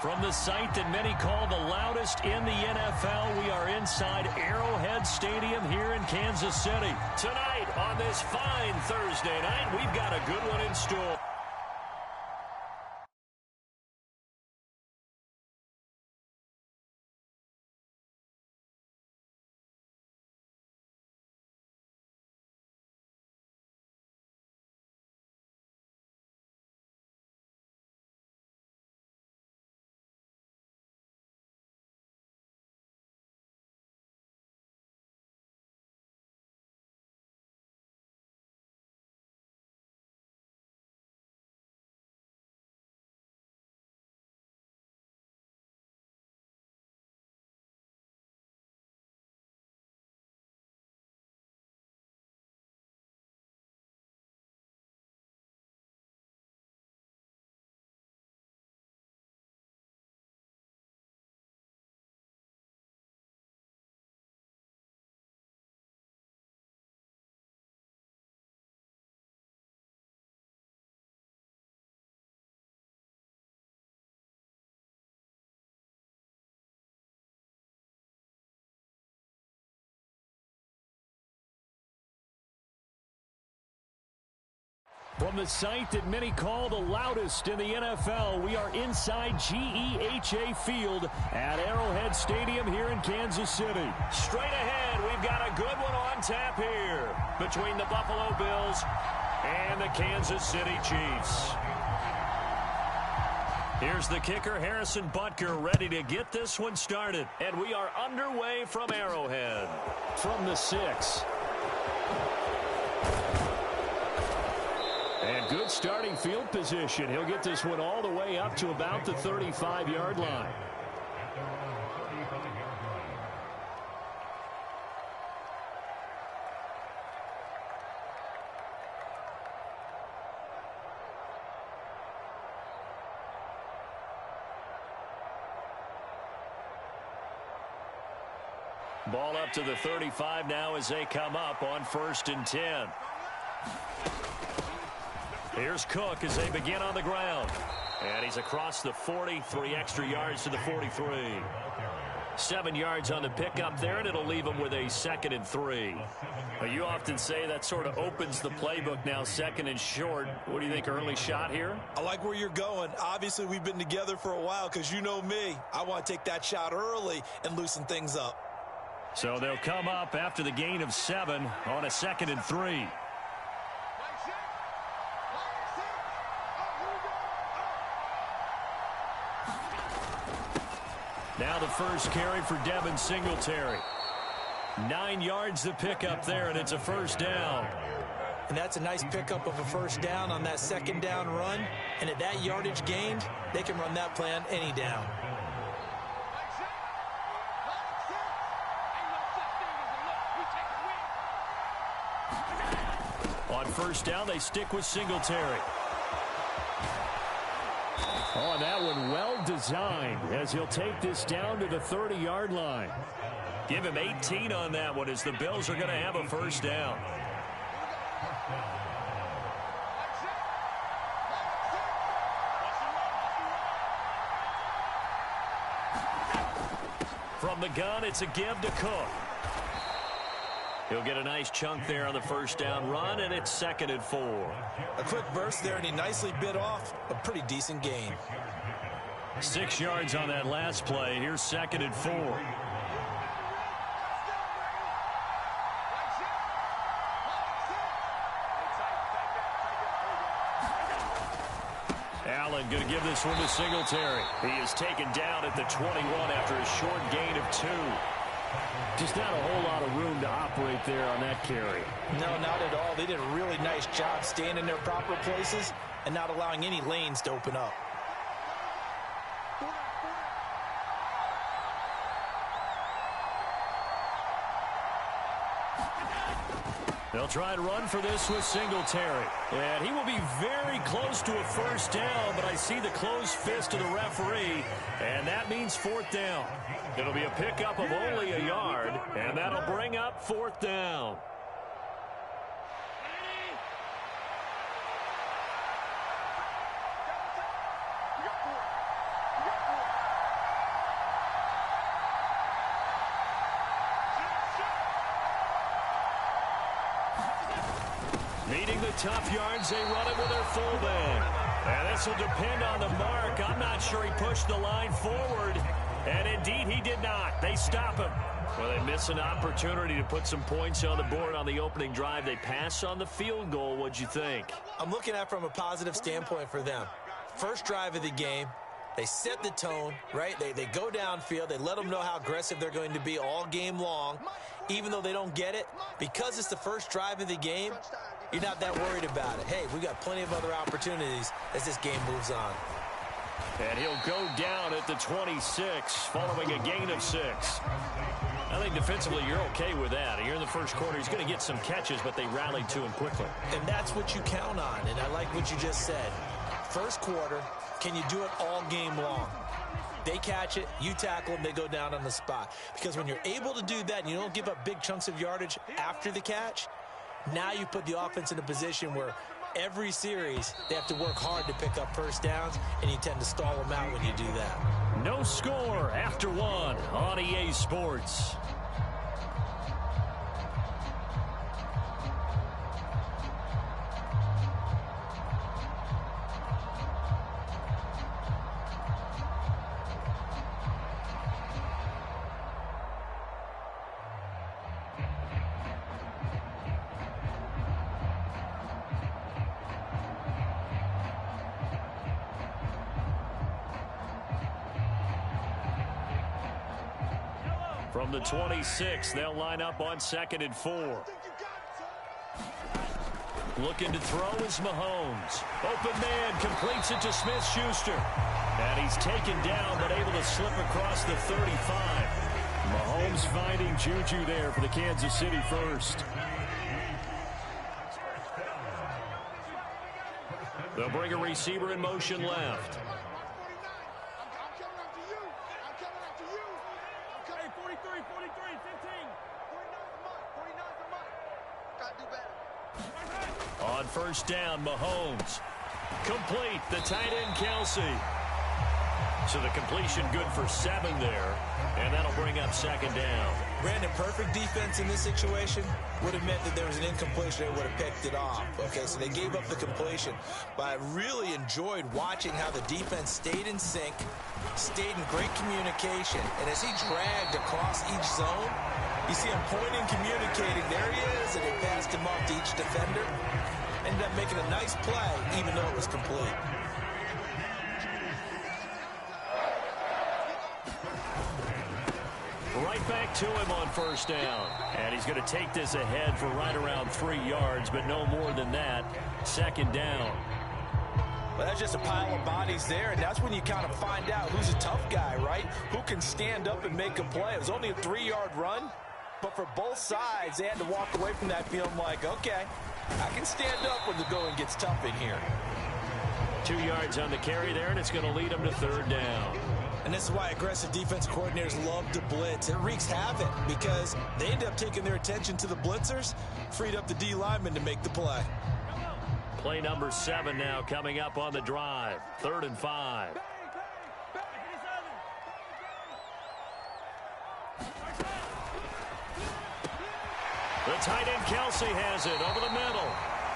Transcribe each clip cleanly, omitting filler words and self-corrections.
From the site that many call the loudest in the NFL, we are inside Arrowhead Stadium here in Kansas City. Tonight, on this fine Thursday night, we've got a good one in store. From the site that many call the loudest in the NFL, we are inside GEHA Field at Arrowhead Stadium here in Kansas City. Straight ahead, we've got a good one on tap here between the Buffalo Bills and the Kansas City Chiefs. Here's the kicker, Harrison Butker, ready to get this one started. And we are underway from Arrowhead. From the 6. And good starting field position. He'll get this one all the way up to about the 35-yard line. Ball up to the 35 now as they come up on 1st and 10. Here's Cook as they begin on the ground. And he's across the 40, 3 extra yards to the 43. 7 yards on the pickup there, and it'll leave him with a 2nd and 3. Well, you often say that sort of opens the playbook now, 2nd and short. What do you think, early shot here? I like where you're going. Obviously, we've been together for a while because you know me. I want to take that shot early and loosen things up. So they'll come up after the gain of 7 on a 2nd and 3. Now the first carry for Devin Singletary. 9 yards to pick up there, and it's a 1st down. And that's a nice pickup of a 1st down on that 2nd down run. And at that yardage gained, they can run that play on any down. On 1st down, they stick with Singletary. Oh, and that one well designed as he'll take this down to the 30-yard line. Give him 18 on that one as the Bills are going to have a 1st down. From the gun, it's a give to Cook. He'll get a nice chunk there on the 1st down run, and it's 2nd and 4. A quick burst there, and he nicely bit off a pretty decent gain. 6 yards on that last play. Here's 2nd and 4. Allen going to give this one to Singletary. He is taken down at the 21 after a short gain of 2. Just not a whole lot of room to operate there on that carry. No, not at all. They did a really nice job staying in their proper places and not allowing any lanes to open up. They'll try and run for this with Singletary. And he will be very close to a 1st down, but I see the closed fist of the referee, and that means 4th down. It'll be a pickup of only a yard, and that'll bring up 4th down. the tough yards, they run it with their fullback. And this will depend on the mark. I'm not sure he pushed the line forward. And indeed, he did not. They stop him. Well, they miss an opportunity to put some points on the board on the opening drive. They pass on the field goal. What'd you think? I'm looking at it from a positive standpoint for them. First drive of the game, they set the tone, right? They go downfield. They let them know how aggressive they're going to be all game long. Even though they don't get it, because it's the first drive of the game, you're not that worried about it. Hey, we got plenty of other opportunities as this game moves on. And he'll go down at the 26, following a gain of 6. I think defensively you're okay with that. Here in the first quarter, he's going to get some catches, but they rallied to him quickly. And that's what you count on, and I like what you just said. First quarter, can you do it all game long? They catch it, you tackle them, they go down on the spot. Because when you're able to do that and you don't give up big chunks of yardage after the catch, now you put the offense in a position where every series they have to work hard to pick up first downs, and you tend to stall them out when you do that. No score after 1 on EA Sports. From the 26, they'll line up on 2nd and 4. Looking to throw is Mahomes. Open man, completes it to Smith-Schuster. And he's taken down, but able to slip across the 35. Mahomes finding Juju there for the Kansas City first. They'll bring a receiver in motion left. On first down, Mahomes. Complete, the tight end, Kelsey. So the completion good for 7 there, and that'll bring up 2nd down. Brandon, perfect defense in this situation would have meant that there was an incompletion. They would have picked it off. Okay, so they gave up the completion. But I really enjoyed watching how the defense stayed in sync, stayed in great communication, and as he dragged across each zone, you see him pointing, communicating. There he is, and he passed him off to each defender. Ended up making a nice play, even though it was complete. Right back to him on first down. And he's going to take this ahead for right around 3 yards, but no more than that. 2nd down. Well, that's just a pile of bodies there, and that's when you kind of find out who's a tough guy, right? Who can stand up and make a play. It was only a 3-yard run, but for both sides, they had to walk away from that feeling like, okay, I can stand up when the going gets tough in here. 2 yards on the carry there, and it's going to lead them to 3rd down. And this is why aggressive defense coordinators love to blitz. It wreaks havoc because they end up taking their attention to the blitzers, freed up the D lineman to make the play. Play number 7 now coming up on the drive. 3rd and 5. The tight end Kelsey has it over the middle.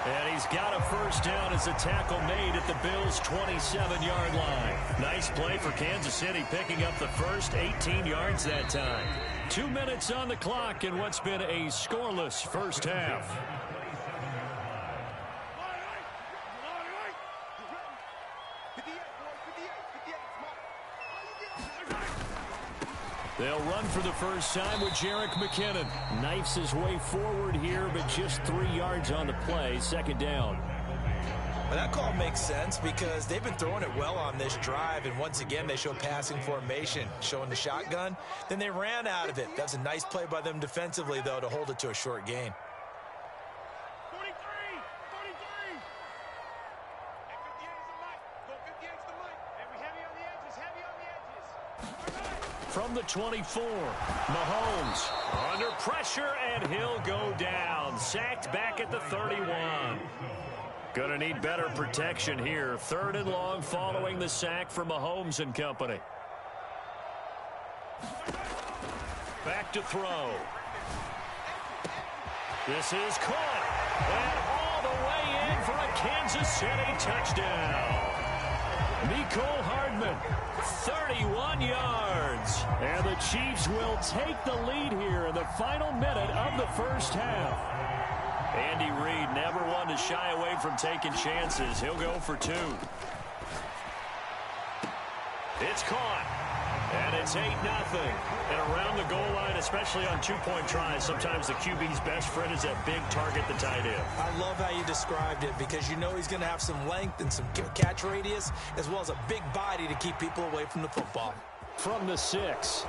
And he's got a first down as a tackle made at the Bills' 27-yard line. Nice play for Kansas City, picking up the first 18 yards that time. 2 minutes on the clock in what's been a scoreless first half. They'll run for the first time with Jerick McKinnon. Knifes his way forward here, but just 3 yards on the play. 2nd down. Well, that call makes sense because they've been throwing it well on this drive, and once again they show passing formation, showing the shotgun. Then they ran out of it. That's a nice play by them defensively, though, to hold it to a short gain. From the 24, Mahomes under pressure, and he'll go down. Sacked back at the 31. Going to need better protection here. 3rd and long following the sack from Mahomes and company. Back to throw. This is caught. And all the way Kansas City touchdown. Mecole Hardman, 31 yards. And the Chiefs will take the lead here in the final minute of the first half. Andy Reid never one to shy away from taking chances. He'll go for 2. It's caught. And it's 8-0. And around the goal line, especially on 2-point tries, sometimes the QB's best friend is that big target, the tight end. I love how you described it because you know he's going to have some length and some catch radius as well as a big body to keep people away from the football. From the 6.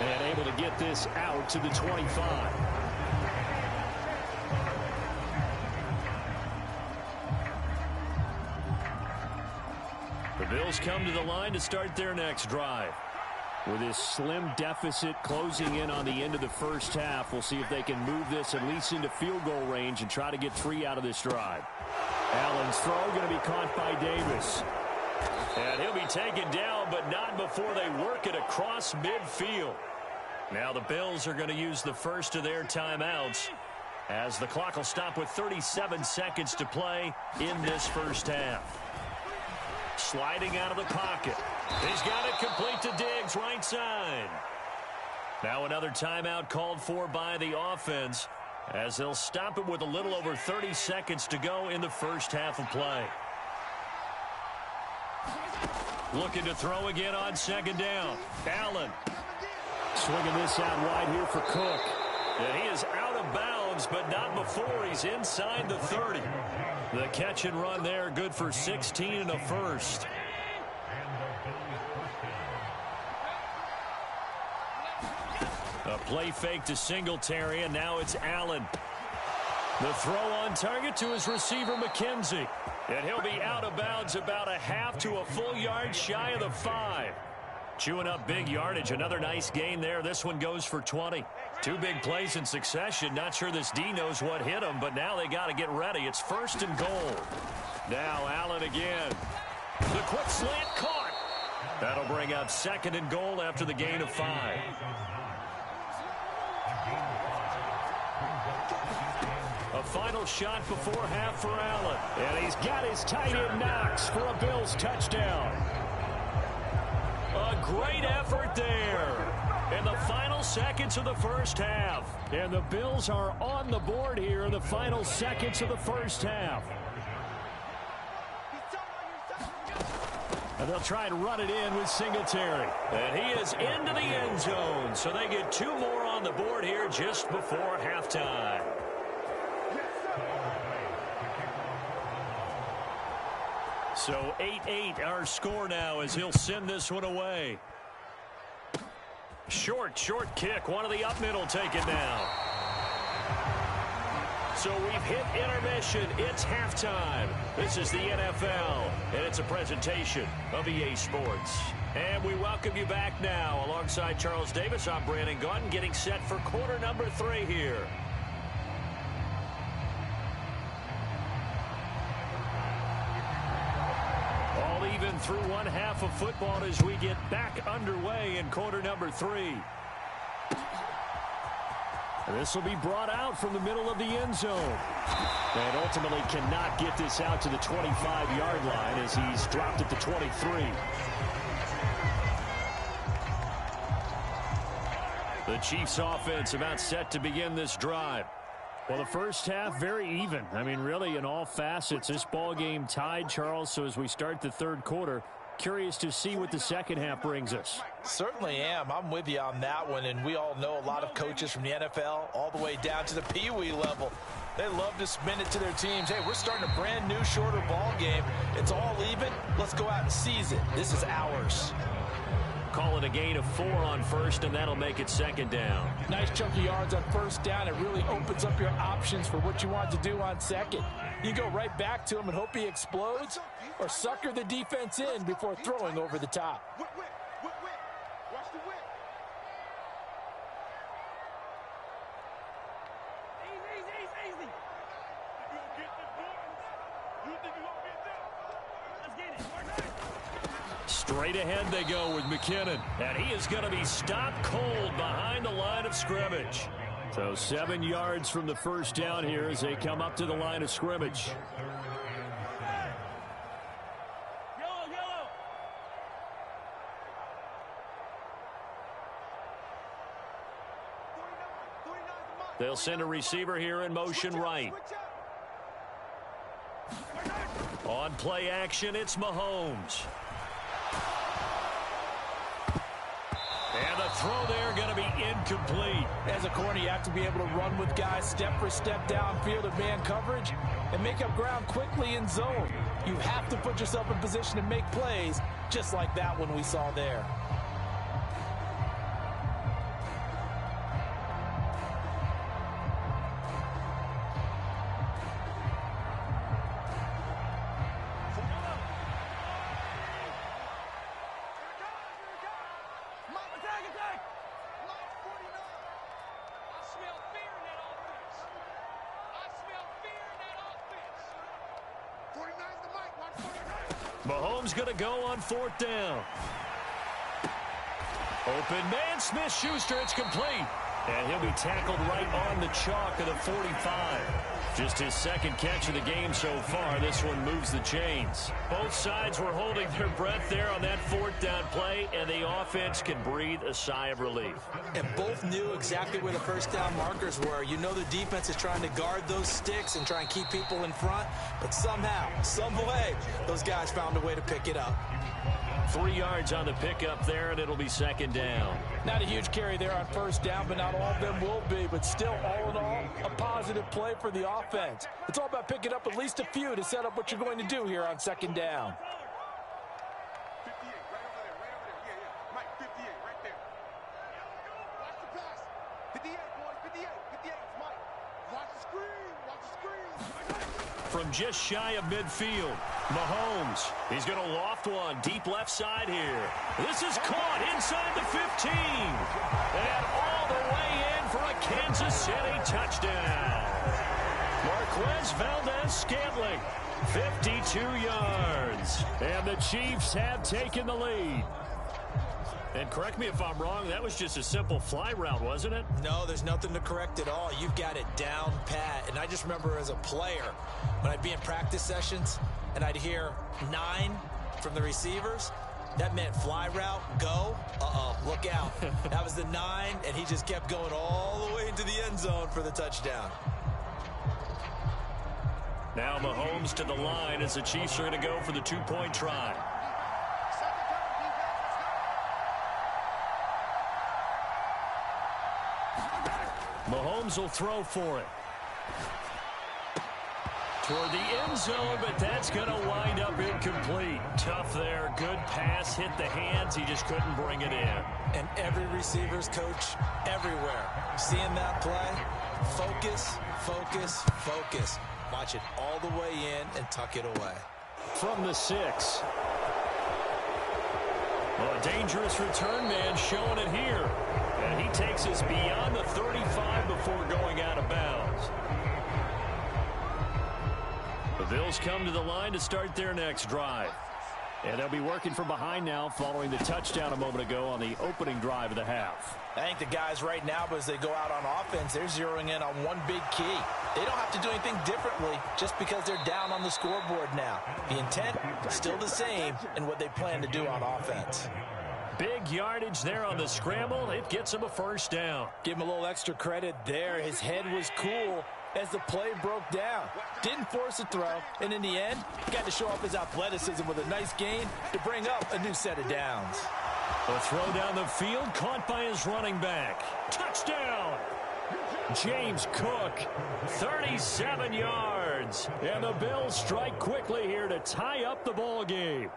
And able to get this out to the 25. The Bills come to the line to start their next drive. With this slim deficit closing in on the end of the first half, we'll see if they can move this at least into field goal range and try to get 3 out of this drive. Allen's throw going to be caught by Davis. And he'll be taken down, but not before they work it across midfield. Now the Bills are going to use the first of their timeouts as the clock will stop with 37 seconds to play in this first half. Sliding out of the pocket. He's got it complete to Diggs, right side. Now another timeout called for by the offense as they'll stop it with a little over 30 seconds to go in the first half of play. Looking to throw again on second down. Allen. Swinging this out wide here for Cook. And he is out of bounds, but not before he's inside the 30. The catch and run there, good for 16 and a first. A play fake to Singletary, and now it's Allen. The throw on target to his receiver, McKenzie. And he'll be out of bounds about a half to a full yard shy of the 5. Chewing up big yardage. Another nice gain there. This one goes for 20. 2 big plays in succession. Not sure this D knows what hit him, but now they got to get ready. It's 1st and goal. Now Allen again. The quick slant caught. That'll bring up 2nd and goal after the gain of 5. A final shot before half for Allen. And he's got his tight end Knox for a Bills touchdown. A great effort there in the final seconds of the first half. And the Bills are on the board here in the final seconds of the first half. And they'll try and run it in with Singletary. And he is into the end zone. So they get 2 more on the board here just before halftime. So 8-8 our score now as he'll send this one away. Short kick. One of the up middle take it now. So we've hit intermission. It's halftime. This is the NFL, and it's a presentation of EA Sports. And we welcome you back now. Alongside Charles Davis, I'm Brandon Gunn, getting set for quarter number 3 here. All even through one half of football as we get back underway in quarter number 3. This will be brought out from the middle of the end zone. And ultimately cannot get this out to the 25-yard line as he's dropped at the 23. The Chiefs offense about set to begin this drive. Well, the first half, very even. I mean, really, in all facets, this ball game tied, Charles. So as we start the third quarter, curious to see what the second half brings us. Certainly am. I'm with you on that one. And we all know a lot of coaches from the NFL all the way down to the Pee-wee level. They love to spin it to their teams. Hey, we're starting a brand new, shorter ball game. It's all even. Let's go out and seize it. This is ours. Call it a gain of 4 on first, and that'll make it second down. Nice chunk of yards on first down. It really opens up your options for what you want to do on second. You go right back to him and hope he explodes, or sucker the defense in before throwing over the top. Watch the whip. Easy. You gonna get this, boy? You think you gonna get this? Let's get it. Work it. Straight ahead they go with McKinnon. And he is going to be stopped cold behind the line of scrimmage. So 7 yards from the first down here as they come up to the line of scrimmage. They'll send a receiver here in motion right. On play action, it's Mahomes. And the throw there going to be incomplete. As a corner, you have to be able to run with guys step for step downfield in man coverage and make up ground quickly in zone. You have to put yourself in position to make plays, just like that one we saw there. Mahomes going to go on 4th down. Open man, Smith-Schuster, it's complete. And he'll be tackled right on the chalk of the 45. Just his second catch of the game so far. This one moves the chains. Both sides were holding their breath there on that 4th down play, and the offense can breathe a sigh of relief. And both knew exactly where the first down markers were. You know the defense is trying to guard those sticks and try and keep people in front, but somehow, some way, those guys found a way to pick it up. 3 yards on the pickup there, and it'll be 2nd down. Not a huge carry there on first down, but not all of them will be. But still, all in all, a positive play for the offense. It's all about picking up at least a few to set up what you're going to do here on 2nd down. 58, right over there, right over there. Yeah. Mike, 58, right there. Watch the pass. 58, boys, 58. 58, it's Mike. Watch the screen. Watch the screen. From just shy of midfield, Mahomes. He's going to loft one deep left side here. This is caught inside the 15. And all the way in for a Kansas City touchdown. Marquez Valdez-Scantling, 52 yards. And the Chiefs have taken the lead. And correct me if I'm wrong, that was just a simple fly route, wasn't it? No, there's nothing to correct at all. You've got it down pat. And I just remember as a player, when I'd be in practice sessions and I'd hear 9 from the receivers, that meant fly route, go, look out. That was the 9, and he just kept going all the way into the end zone for the touchdown. Now Mahomes to the line as the Chiefs are going to go for the 2-point try. Mahomes will throw for it. Toward the end zone, but that's going to wind up incomplete. Tough there. Good pass. Hit the hands. He just couldn't bring it in. And every receiver's coach everywhere. Seeing that play, focus, focus, focus. Watch it all the way in and tuck it away. From the 6. Well, a dangerous return man showing it here. And he takes us beyond the 35 before going out of bounds. The Bills come to the line to start their next drive. And they'll be working from behind now following the touchdown a moment ago on the opening drive of the half. I think the guys right now, as they go out on offense, they're zeroing in on one big key. They don't have to do anything differently just because they're down on the scoreboard now. The intent still the same in what they plan to do on offense. Big yardage there on the scramble. It gets him a first down. Give him a little extra credit there. His head was cool as the play broke down. Didn't force a throw, and in the end, got to show off his athleticism with a nice gain to bring up a new set of downs. A throw down the field, caught by his running back. Touchdown! James Cook, 37 yards. And the Bills strike quickly here to tie up the ball game.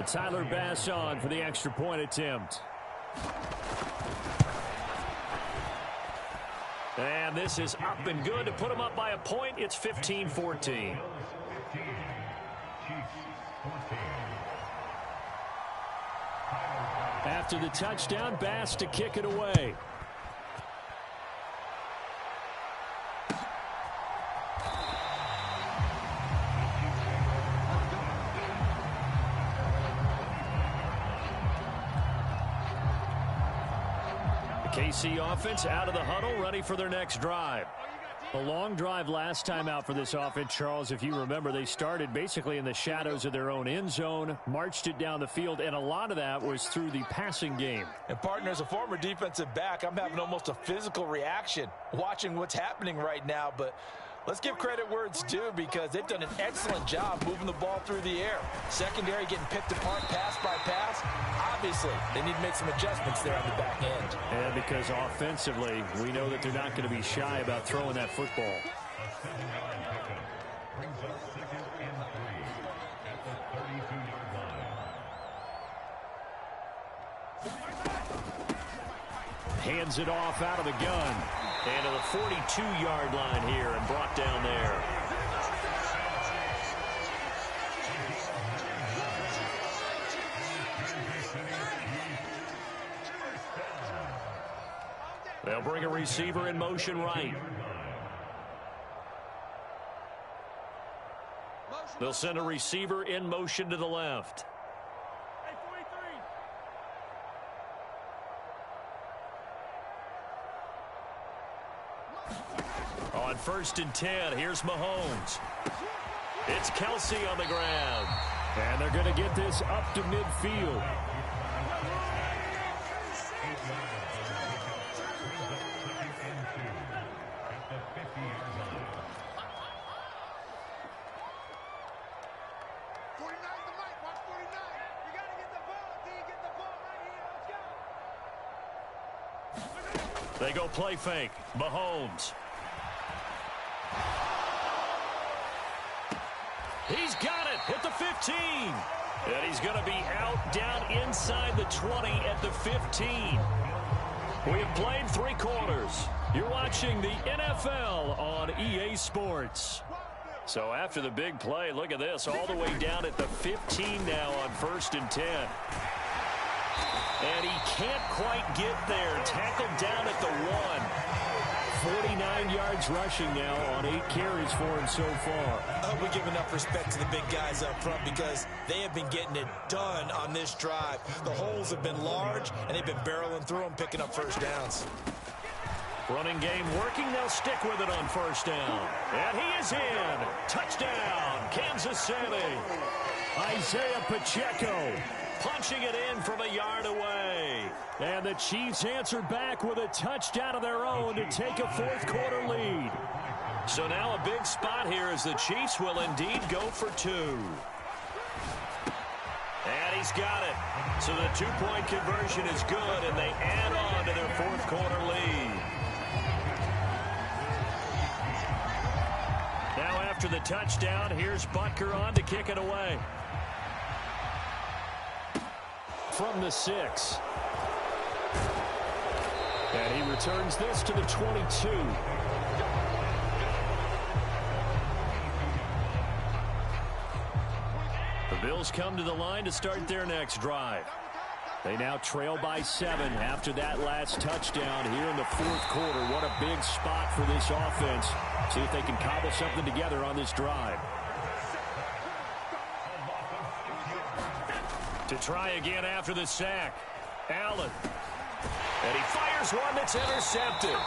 Tyler Bass on for the extra point attempt. And this is up and good to put them up by a point. It's 15-14. After the touchdown, Bass to kick it away. KC offense out of the huddle, ready for their next drive. A long drive last time out for this offense, Charles. If you remember, they started basically in the shadows of their own end zone, marched it down the field, and a lot of that was through the passing game. And, partner, as a former defensive back, I'm having almost a physical reaction watching what's happening right now. But let's give credit where it's due, because they've done an excellent job moving the ball through the air. Secondary getting picked apart pass by pass. Obviously, they need to make some adjustments there on the back end. And because offensively, we know that they're not going to be shy about throwing that football. Hands it off out of the gun. And to the 42-yard line here and brought down there. They'll bring a receiver in motion right. They'll send a receiver in motion to the left. On 1st and 10, here's Mahomes. It's Kelsey on the ground. And they're going to get this up to midfield. They go play fake. Mahomes. He's got it at the 15. And he's going to be out down inside the 20 at the 15. We have played 3 quarters. You're watching the NFL on EA Sports. So after the big play, look at this, all the way down at the 15 now on 1st and 10. And he can't quite get there. Tackled down at the 1. 49 yards rushing now on 8 carries for him so far. I hope we give enough respect to the big guys up front, because they have been getting it done on this drive. The holes have been large, and they've been barreling through them, picking up first downs. Running game working. They'll stick with it on 1st down. And he is in. Touchdown, Kansas City. Isaiah Pacheco punching it in from a yard away. And the Chiefs answer back with a touchdown of their own to take a 4th quarter lead. So now a big spot here as the Chiefs will indeed go for 2. And he's got it. So the 2-point conversion is good, and they add on to their 4th quarter lead. Now after the touchdown, here's Butker on to kick it away. From the 6. And he returns this to the 22. The Bills come to the line to start their next drive. They now trail by 7 after that last touchdown here in the 4th quarter. What a big spot for this offense. See if they can cobble something together on this drive. To try again after the sack. Allen. And he fires one that's intercepted.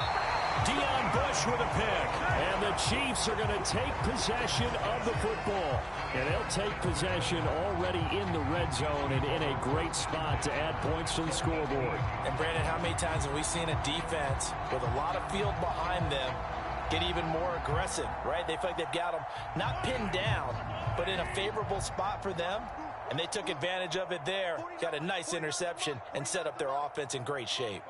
Deion Bush with a pick. And the Chiefs are going to take possession of the football. And they'll take possession already in the red zone and in a great spot to add points to the scoreboard. And, Brandon, how many times have we seen a defense with a lot of field behind them get even more aggressive, right? They feel like they've got them not pinned down, but in a favorable spot for them. And they took advantage of it there, got a nice interception, and set up their offense in great shape.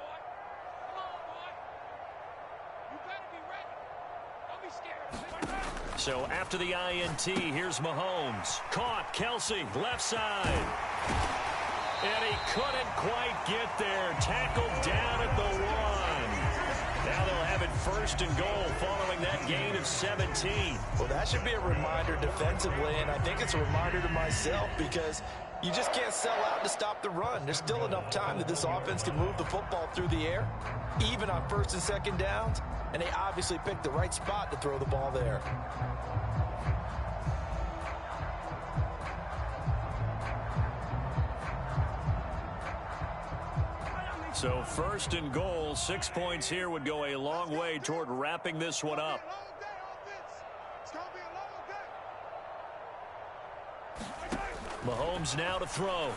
So after the INT, here's Mahomes. Caught, Kelsey, left side. And he couldn't quite get there. Tackled down at the 1. Now they'll have it 1st and goal following that gain of 17. Well, that should be a reminder defensively, and I think it's a reminder to myself, because you just can't sell out to stop the run. There's still enough time that this offense can move the football through the air, even on 1st and 2nd downs, and they obviously picked the right spot to throw the ball there. So first and goal, 6 points here would go a long way toward wrapping this one up. Mahomes now to throw.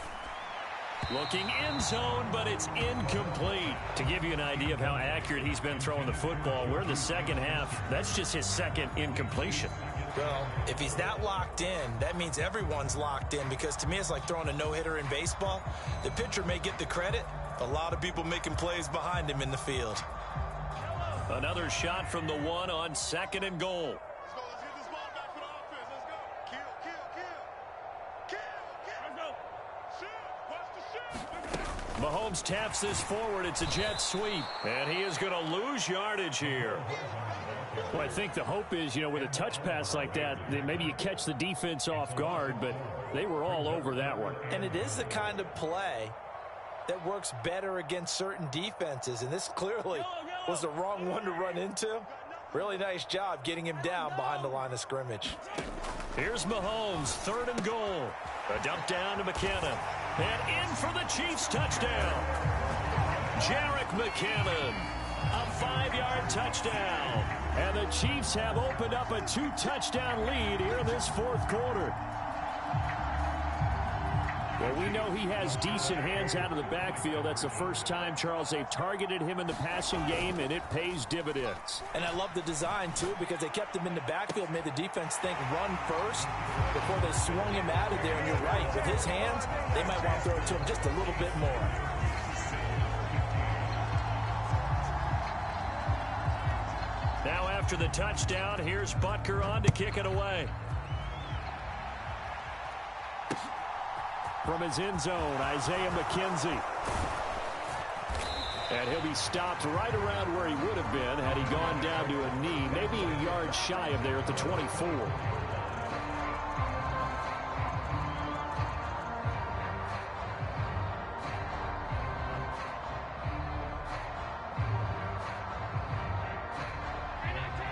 Looking end zone, but it's incomplete. To give you an idea of how accurate he's been throwing the football, we're in the second half. That's just his second incompletion. Well, if he's that locked in, that means everyone's locked in, because to me it's like throwing a no-hitter in baseball. The pitcher may get the credit, but a lot of people making plays behind him in the field. Another shot from the one on second and goal. Let's go. Let's get this ball back for the offense. Let's go. Kill, kill, kill. Kill, kill. Let's go. Shoot. Watch the shoot. Mahomes taps this forward. It's a jet sweep. And he is going to lose yardage here. Well, I think the hope is, with a touch pass like that, maybe you catch the defense off guard, but they were all over that one. And it is the kind of play that works better against certain defenses, and this clearly was the wrong one to run into. Really nice job getting him down behind the line of scrimmage. Here's Mahomes, third and goal. A dump down to McKinnon. And in for the Chiefs touchdown. Jerick McKinnon, a 5-yard touchdown. And the Chiefs have opened up a 2-touchdown lead here in this fourth quarter. Well, we know he has decent hands out of the backfield. That's the first time, Charles, they've targeted him in the passing game, and it pays dividends. And I love the design, too, because they kept him in the backfield, made the defense think run first before they swung him out of there. And you're right, with his hands, they might want to throw it to him just a little bit more. Now after the touchdown, here's Butker on to kick it away. From his end zone, Isaiah McKenzie. And he'll be stopped right around where he would have been had he gone down to a knee, maybe a yard shy of there at the 24.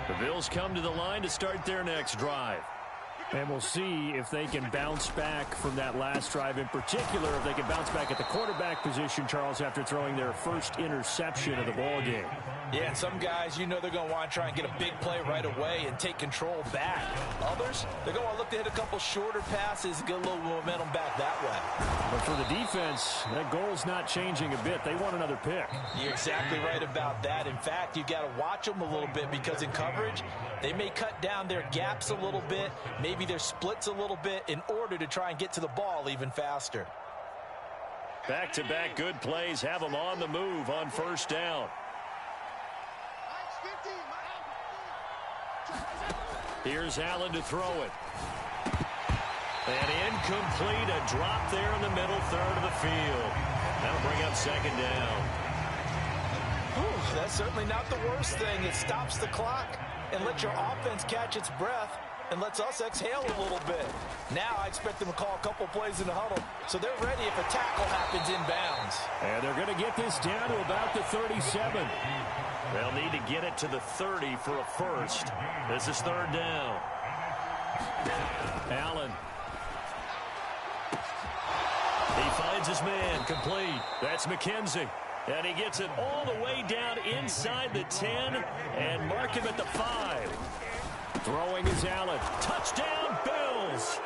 The Bills come to the line to start their next drive. And we'll see if they can bounce back from that last drive, in particular, if they can bounce back at the quarterback position, Charles, after throwing their first interception of the ball game. Yeah, and some guys, they're going to want to try and get a big play right away and take control back. Others, they're going to look to hit a couple shorter passes and get a little momentum back that way. But for the defense, that goal's not changing a bit. They want another pick. You're exactly right about that. In fact, you've got to watch them a little bit, because in coverage, they may cut down their gaps a little bit, maybe their splits a little bit, in order to try and get to the ball even faster. Back-to-back good plays have them on the move on first down. Here's Allen to throw it. And incomplete, a drop there in the middle third of the field. That'll bring up second down. Whew, that's certainly not the worst thing. It stops the clock and lets your offense catch its breath and lets us exhale a little bit. Now I expect them to call a couple plays in the huddle, so they're ready if a tackle happens inbounds. And they're going to get this down to about the 37. They'll need to get it to the 30 for a first. This is third down. Allen. He finds his man, complete. That's McKenzie. And he gets it all the way down inside the 10 and mark him at the 5. Throwing is Allen. Touchdown, Bills!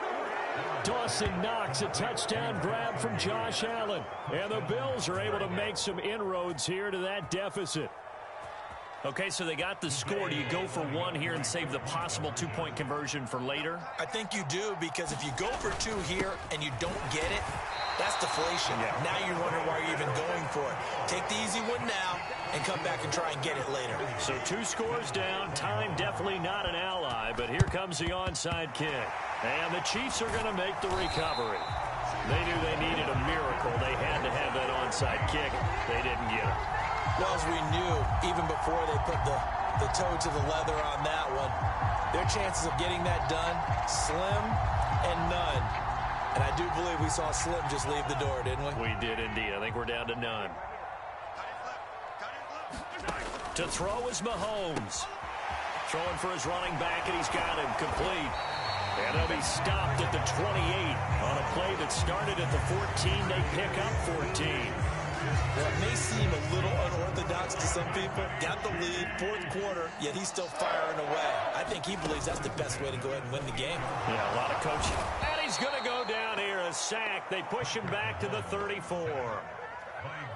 Dawson Knox, a touchdown grab from Josh Allen. And the Bills are able to make some inroads here to that deficit. Okay, so they got the score. Do you go for one here and save the possible two-point conversion for later? I think you do, because if you go for two here and you don't get it, that's deflation. Yeah. Now you're wondering why you're even going for it. Take the easy one now and come back and try and get it later. So 2 scores down. Time definitely not an ally, but here comes the onside kick. And the Chiefs are going to make the recovery. They knew they needed a miracle. They had to have that onside kick. They didn't get it. Well, as we knew, even before they put the toe to the leather on that one, their chances of getting that done, slim and none. And I do believe we saw Slim just leave the door, didn't we? We did indeed. I think we're down to none. To throw is Mahomes. Throwing for his running back, and he's got him complete. And he'll be stopped at the 28 on a play that started at the 14. They pick up 14. Well, it may seem a little unorthodox to some people. Got the lead, fourth quarter, yet he's still firing away. I think he believes that's the best way to go ahead and win the game. Yeah, a lot of coaching. And he's going to go down here, a sack. They push him back to the 34.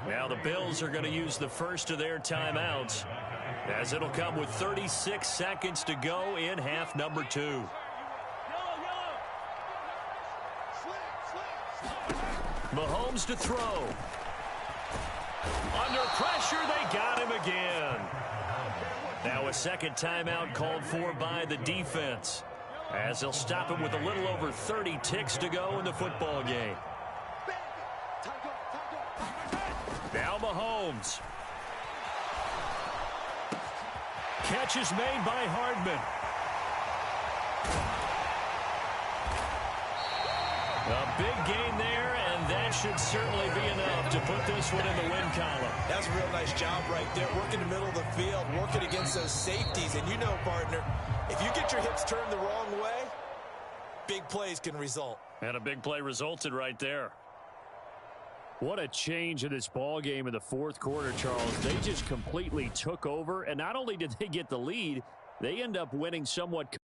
Now the Bills are going to use the first of their timeouts, as it'll come with 36 seconds to go in half number 2. Mahomes to throw. Under pressure, they got him again. Now a second timeout called for by the defense, as they'll stop him with a little over 30 ticks to go in the football game. Now Mahomes. Catch is made by Hardman. A big gain there, and that should certainly be enough to put this one in the win column. That's a real nice job right there, working the middle of the field, working against those safeties. And you know, partner, if you get your hips turned the wrong way, big plays can result. And a big play resulted right there. What a change in this ball game in the fourth quarter, Charles. They just completely took over, and not only did they get the lead, they end up winning somewhat